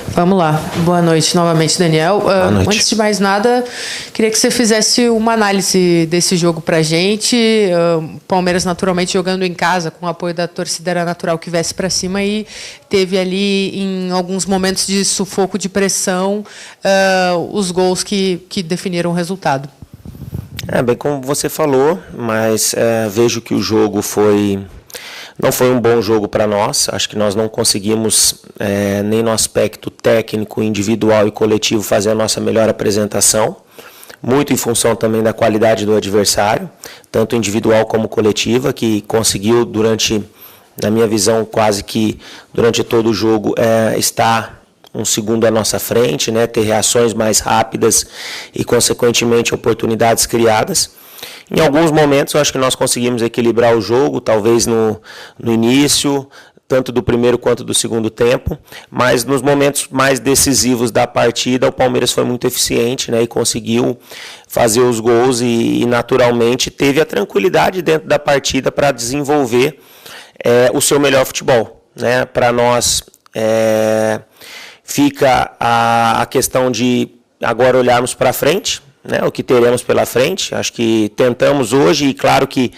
Vamos lá. Boa noite novamente, Daniel. Boa noite. Antes de mais nada, queria que você fizesse uma análise desse jogo pra gente. Palmeiras naturalmente jogando em casa, com o apoio da torcida, era natural que viesse para cima e teve ali, em alguns momentos de sufoco, de pressão, os gols que definiram o resultado. Bem como você falou, mas vejo que o jogo não foi um bom jogo para nós. Acho que nós não conseguimos, nem no aspecto técnico, individual e coletivo, fazer a nossa melhor apresentação. Muito em função também da qualidade do adversário, tanto individual como coletiva, que conseguiu na minha visão, quase que durante todo o jogo, estar um segundo à nossa frente, né, ter reações mais rápidas e, consequentemente, oportunidades criadas. Em alguns momentos, eu acho que nós conseguimos equilibrar o jogo, talvez no início, tanto do primeiro quanto do segundo tempo, mas nos momentos mais decisivos da partida, o Palmeiras foi muito eficiente, né, e conseguiu fazer os gols e naturalmente, teve a tranquilidade dentro da partida para desenvolver o seu melhor futebol, né. Para nós, fica a questão de agora olharmos para frente, né, o que teremos pela frente. Acho que tentamos hoje, e claro que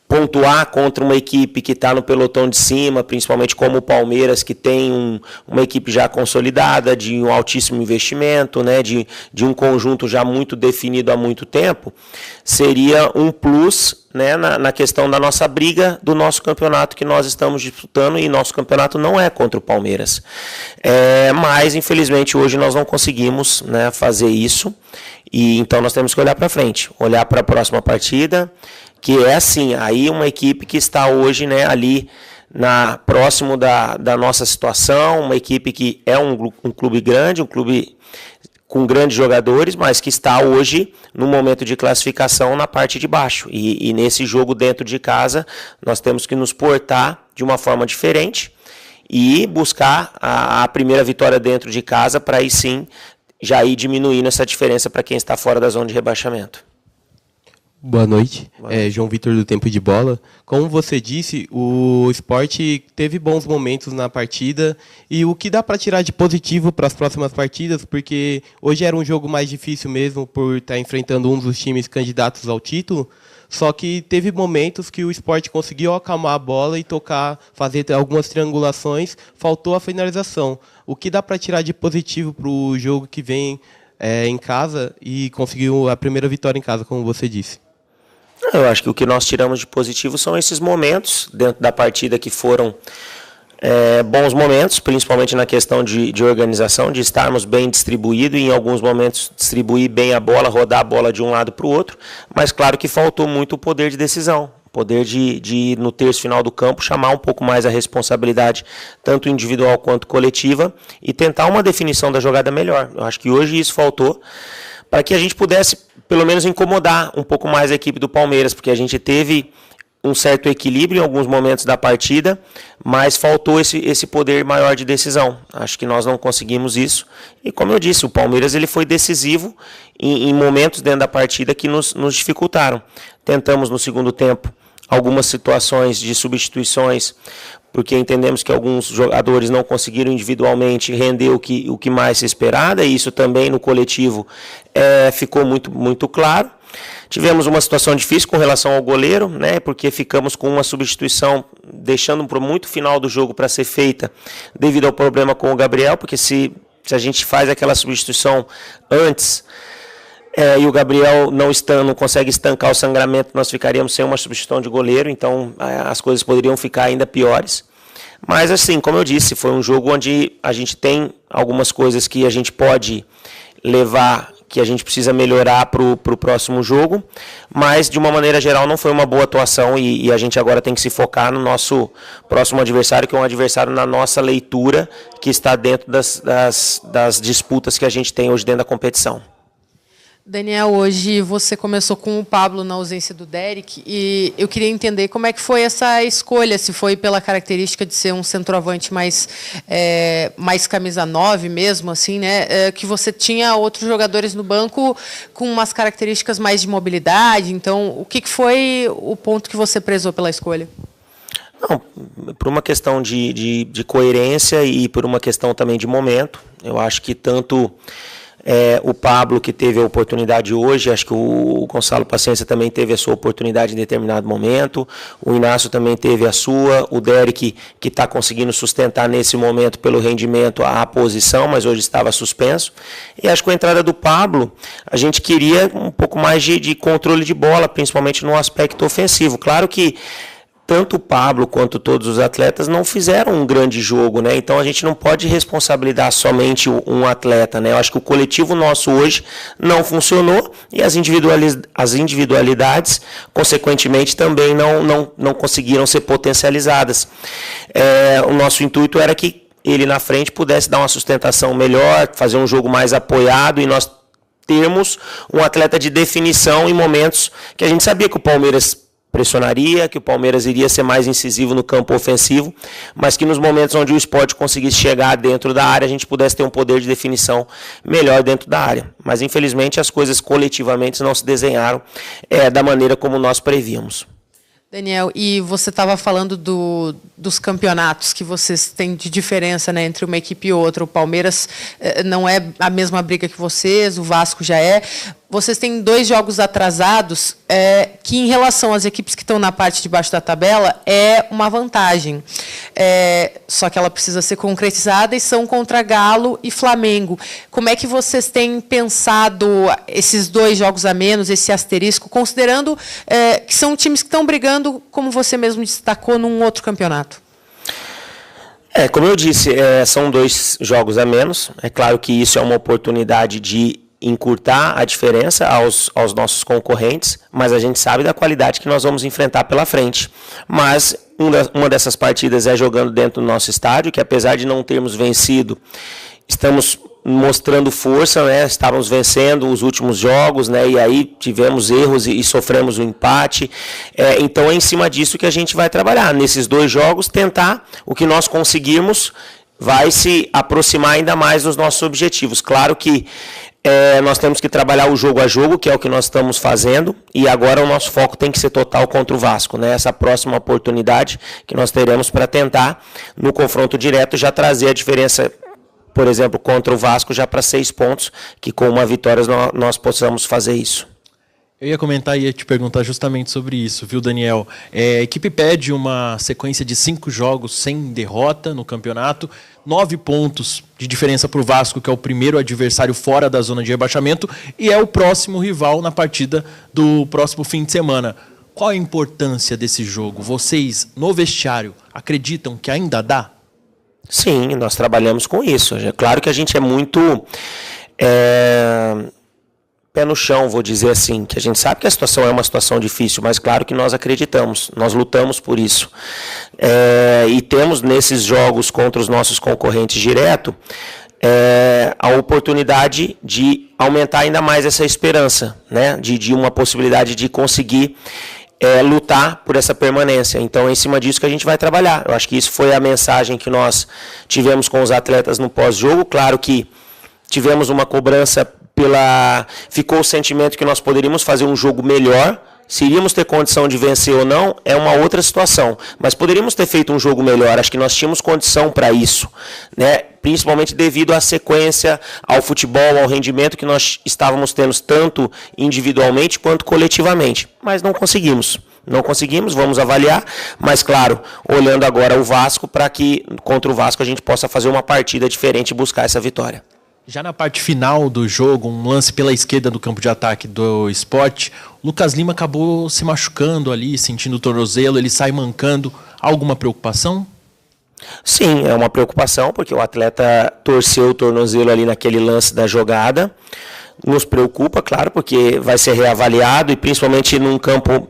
pontuar contra uma equipe que está no pelotão de cima, principalmente como o Palmeiras, que tem uma equipe já consolidada, de um altíssimo investimento, né, de um conjunto já muito definido há muito tempo, seria um plus, né, na questão da nossa briga do nosso campeonato que nós estamos disputando, e nosso campeonato não é contra o Palmeiras. Mas, infelizmente, hoje nós não conseguimos, né, fazer isso, e então nós temos que olhar para frente, olhar para a próxima partida, que é assim, aí uma equipe que está hoje, né, ali próximo da nossa situação, uma equipe que é um clube grande, um clube com grandes jogadores, mas que está hoje no momento de classificação na parte de baixo. E nesse jogo dentro de casa, nós temos que nos portar de uma forma diferente e buscar a primeira vitória dentro de casa para aí sim já ir diminuindo essa diferença para quem está fora da zona de rebaixamento. Boa noite, João Vitor do Tempo de Bola. Como você disse, o Sport teve bons momentos na partida, e o que dá para tirar de positivo para as próximas partidas, porque hoje era um jogo mais difícil mesmo por estar enfrentando um dos times candidatos ao título, só que teve momentos que o Sport conseguiu acalmar a bola e tocar, fazer algumas triangulações, faltou a finalização. O que dá para tirar de positivo para o jogo que vem em casa, e conseguiu a primeira vitória em casa, como você disse? Eu acho que o que nós tiramos de positivo são esses momentos dentro da partida que foram bons momentos, principalmente na questão de organização, de estarmos bem distribuídos e em alguns momentos distribuir bem a bola, rodar a bola de um lado para o outro, mas claro que faltou muito o poder de decisão, o poder de no terço final do campo chamar um pouco mais a responsabilidade, tanto individual quanto coletiva, e tentar uma definição da jogada melhor. Eu acho que hoje isso faltou, para que a gente pudesse, pelo menos, incomodar um pouco mais a equipe do Palmeiras, porque a gente teve um certo equilíbrio em alguns momentos da partida, mas faltou esse poder maior de decisão. Acho que nós não conseguimos isso, e como eu disse, o Palmeiras ele foi decisivo em momentos dentro da partida que nos dificultaram. Tentamos no segundo tempo algumas situações de substituições, porque entendemos que alguns jogadores não conseguiram individualmente render o que mais se esperava, e isso também no coletivo ficou muito, muito claro. Tivemos uma situação difícil com relação ao goleiro, né, porque ficamos com uma substituição, deixando para muito final do jogo para ser feita, devido ao problema com o Gabriel, porque se a gente faz aquela substituição antes, e o Gabriel não consegue estancar o sangramento, nós ficaríamos sem uma substituição de goleiro, então as coisas poderiam ficar ainda piores. Mas assim, como eu disse, foi um jogo onde a gente tem algumas coisas que a gente pode levar, que a gente precisa melhorar para o próximo jogo, mas de uma maneira geral não foi uma boa atuação, e a gente agora tem que se focar no nosso próximo adversário, que é um adversário na nossa leitura, que está dentro das disputas que a gente tem hoje dentro da competição. Daniel, hoje você começou com o Pablo na ausência do Derek, e eu queria entender como é que foi essa escolha, se foi pela característica de ser um centroavante mais camisa 9 mesmo, assim, né, que você tinha outros jogadores no banco com umas características mais de mobilidade. Então, o que foi o ponto que você prezou pela escolha? Não, por uma questão de coerência e por uma questão também de momento. Eu acho que tanto o Pablo, que teve a oportunidade hoje, acho que o Gonçalo Paciência também teve a sua oportunidade em determinado momento, o Inácio também teve a sua, o Derek, que está conseguindo sustentar nesse momento pelo rendimento a posição, mas hoje estava suspenso. E acho que com a entrada do Pablo, a gente queria um pouco mais de controle de bola, principalmente no aspecto ofensivo. Claro que tanto o Pablo quanto todos os atletas não fizeram um grande jogo, né? Então a gente não pode responsabilizar somente um atleta, né? Eu acho que o coletivo nosso hoje não funcionou e as individualidades, consequentemente, também não conseguiram ser potencializadas. O nosso intuito era que ele na frente pudesse dar uma sustentação melhor, fazer um jogo mais apoiado e nós termos um atleta de definição em momentos que a gente sabia que o Palmeiras pressionaria, que o Palmeiras iria ser mais incisivo no campo ofensivo, mas que nos momentos onde o Sport conseguisse chegar dentro da área, a gente pudesse ter um poder de definição melhor dentro da área. Mas, infelizmente, as coisas coletivamente não se desenharam da maneira como nós prevíamos. Daniel, e você estava falando dos campeonatos que vocês têm de diferença, né, entre uma equipe e outra. O Palmeiras não é a mesma briga que vocês, o Vasco já é. Vocês têm 2 jogos atrasados, que em relação às equipes que estão na parte de baixo da tabela, é uma vantagem. Só que ela precisa ser concretizada e são contra Galo e Flamengo. Como é que vocês têm pensado esses 2 jogos a menos, esse asterisco, considerando que são times que estão brigando, como você mesmo destacou, num outro campeonato? Como eu disse, são 2 jogos a menos. É claro que isso é uma oportunidade de encurtar a diferença aos nossos concorrentes, mas a gente sabe da qualidade que nós vamos enfrentar pela frente. Mas uma dessas partidas é jogando dentro do nosso estádio, que apesar de não termos vencido, estamos mostrando força, né? Estávamos vencendo os últimos jogos, né? E aí tivemos erros e sofremos um empate. Então é em cima disso que a gente vai trabalhar. Nesses 2 jogos, tentar o que nós conseguirmos vai se aproximar ainda mais dos nossos objetivos. Claro que nós temos que trabalhar o jogo a jogo, que é o que nós estamos fazendo, e agora o nosso foco tem que ser total contra o Vasco, né? Essa próxima oportunidade que nós teremos para tentar, no confronto direto, já trazer a diferença, por exemplo, contra o Vasco, já para 6 pontos, que com uma vitória nós possamos fazer isso. Eu ia comentar e ia te perguntar justamente sobre isso, viu, Daniel? A equipe pede uma sequência de 5 jogos sem derrota no campeonato, 9 pontos de diferença para o Vasco, que é o primeiro adversário fora da zona de rebaixamento, e é o próximo rival na partida do próximo fim de semana. Qual a importância desse jogo? Vocês, no vestiário, acreditam que ainda dá? Sim, nós trabalhamos com isso. É claro que a gente é muito pé no chão, vou dizer assim, que a gente sabe que a situação é uma situação difícil, mas claro que nós acreditamos, nós lutamos por isso. E temos nesses jogos contra os nossos concorrentes direto a oportunidade de aumentar ainda mais essa esperança, né? De uma possibilidade de conseguir lutar por essa permanência. Então é em cima disso que a gente vai trabalhar. Eu acho que isso foi a mensagem que nós tivemos com os atletas no pós-jogo. Claro que tivemos uma cobrança ficou o sentimento que nós poderíamos fazer um jogo melhor. Se iríamos ter condição de vencer ou não, é uma outra situação. Mas poderíamos ter feito um jogo melhor. Acho que nós tínhamos condição para isso, né? Principalmente devido à sequência, ao futebol, ao rendimento que nós estávamos tendo tanto individualmente quanto coletivamente. Mas não conseguimos. Não conseguimos, vamos avaliar. Mas, claro, olhando agora o Vasco, para que contra o Vasco a gente possa fazer uma partida diferente e buscar essa vitória. Já na parte final do jogo, um lance pela esquerda do campo de ataque do Sport, o Lucas Lima acabou se machucando ali, sentindo o tornozelo, ele sai mancando. Alguma preocupação? Sim, é uma preocupação, porque o atleta torceu o tornozelo ali naquele lance da jogada. Nos preocupa, claro, porque vai ser reavaliado e principalmente num campo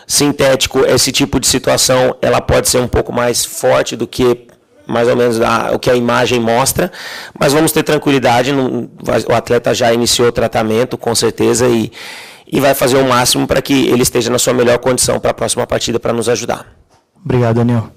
sintético, esse tipo de situação ela pode ser um pouco mais forte do que mais ou menos o que a imagem mostra, mas vamos ter tranquilidade, o atleta já iniciou o tratamento, com certeza, e vai fazer o máximo para que ele esteja na sua melhor condição para a próxima partida para nos ajudar. Obrigado, Daniel.